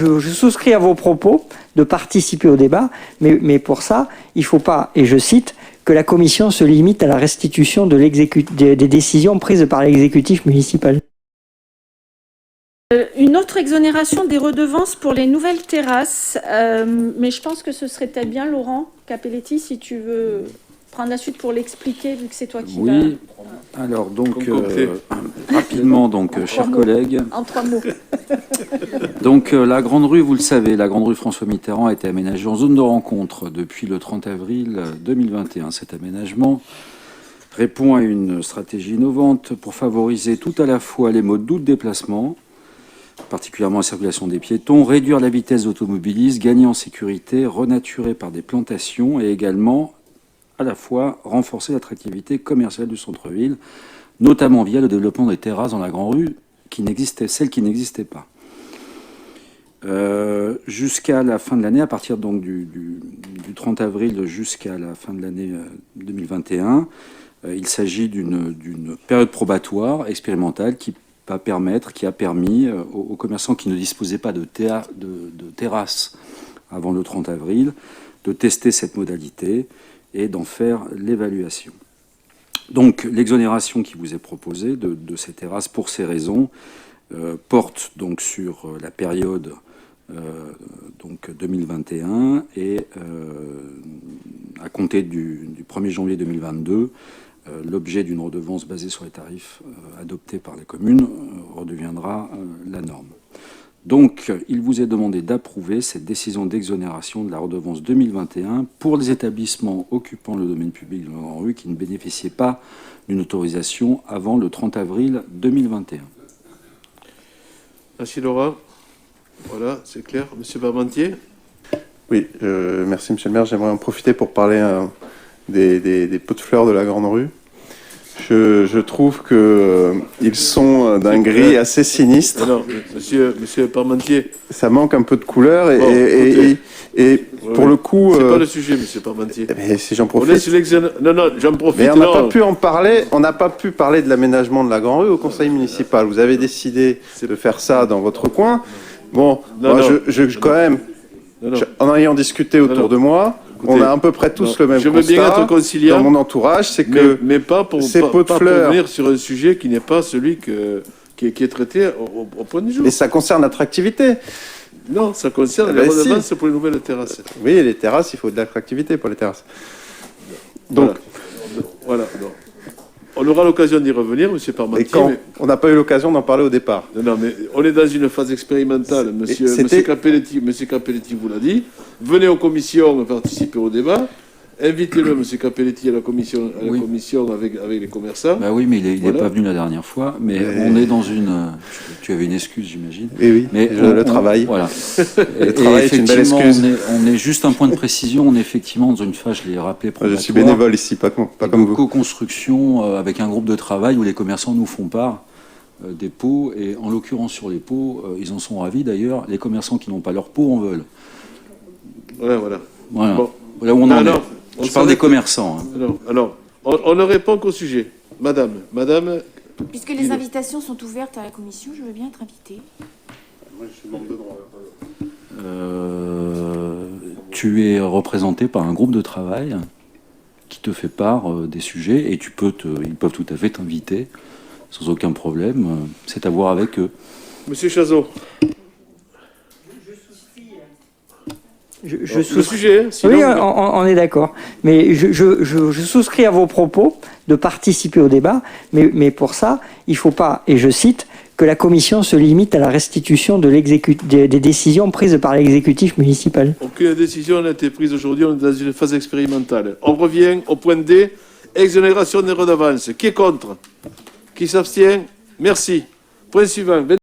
Je souscris à vos propos de participer au débat, mais pour ça, il ne faut pas, et je cite, que la commission se limite à la restitution des décisions prises par l'exécutif municipal. Une autre exonération des redevances pour les nouvelles terrasses, mais je pense que ce serait peut-être bien, Laurent Capelletti, si tu veux prendre la suite pour l'expliquer, vu que c'est toi qui vas... Oui, alors donc, rapidement, donc, chers collègues. En 3 mots. Donc, la Grande Rue, vous le savez, la Grande Rue François Mitterrand a été aménagée en zone de rencontre depuis le 30 avril 2021. Cet aménagement répond à une stratégie innovante pour favoriser tout à la fois les modes doux de déplacement, particulièrement la circulation des piétons, réduire la vitesse d'automobilistes, gagner en sécurité, renaturer par des plantations et également à la fois renforcer l'attractivité commerciale du centre-ville, notamment via le développement des terrasses dans la Grande Rue, celles qui n'existaient pas. Jusqu'à la fin de l'année, à partir donc du 30 avril jusqu'à la fin de l'année 2021, il s'agit d'une période probatoire expérimentale qui a permis aux commerçants qui ne disposaient pas de terrasse avant le 30 avril de tester cette modalité et d'en faire l'évaluation. Donc l'exonération qui vous est proposée de ces terrasses pour ces raisons porte donc sur la période donc 2021 et à compter du 1er janvier 2022, l'objet d'une redevance basée sur les tarifs adoptés par les communes redeviendra la norme. Donc, il vous est demandé d'approuver cette décision d'exonération de la redevance 2021 pour les établissements occupant le domaine public de la Grande Rue qui ne bénéficiaient pas d'une autorisation avant le 30 avril 2021. Merci Laura. Voilà, c'est clair. Monsieur Parmentier. Oui, merci Monsieur le maire. J'aimerais en profiter pour parler des pots de fleurs de la Grande Rue. Je trouve qu'ils sont d'un gris assez sinistre. Alors, monsieur Parmentier. Ça manque un peu de couleur et pour le coup... C'est pas le sujet, monsieur Parmentier. Mais si j'en profite... Non, j'en profite. Mais on n'a pas pu en parler. On n'a pas pu parler de l'aménagement de la Grande Rue au conseil municipal. Vous avez décidé de faire ça dans votre coin. Bon, quand même, en ayant discuté autour de moi... Écoutez, on a à peu près tous le même constat bien être conciliant, dans mon entourage, c'est que mais pas pour venir sur un sujet qui n'est pas celui qui est traité au point du jour. Mais ça concerne l'attractivité. Non, ça concerne les redevances pour les nouvelles terrasses. Oui, les terrasses, il faut de l'attractivité pour les terrasses. Donc, voilà. On aura l'occasion d'y revenir, monsieur Parmentier. On n'a pas eu l'occasion d'en parler au départ. Non, mais on est dans une phase expérimentale. Monsieur Capelletti vous l'a dit. Venez aux commissions participer au débat. Invitez-le, monsieur Capelletti, à la commission avec les commerçants. Bah oui, mais il n'est pas venu la dernière fois. Mais on est dans une... Tu avais une excuse, j'imagine. Oui, mais le travail. Voilà. Le travail est une belle excuse. On est juste un point de précision. On est effectivement dans une phase, je l'ai rappelé, probatoire. Je suis bénévole ici, pas comme vous. Co-construction avec un groupe de travail où les commerçants nous font part des pots. Et en l'occurrence, sur les pots, ils en sont ravis d'ailleurs. Les commerçants qui n'ont pas leur pot en veulent. Voilà. Bon. Là où on en est. Je parle des commerçants. Alors, on ne répond qu'au sujet. Madame. Puisque les invitations sont ouvertes à la commission, je veux bien être invitée. Moi, je suis membre de droit. Tu es représenté par un groupe de travail qui te fait part des sujets et ils peuvent tout à fait t'inviter sans aucun problème. C'est à voir avec eux. Monsieur Chazot. Je le sujet, sinon... Oui, on est d'accord. Mais je souscris à vos propos de participer au débat, mais pour ça, il ne faut pas, et je cite, que la commission se limite à la restitution des décisions prises par l'exécutif municipal. Aucune décision n'a été prise aujourd'hui, on est dans une phase expérimentale. On revient au point D, exonération des redevances. Qui est contre? Qui s'abstient? Merci. Point suivant.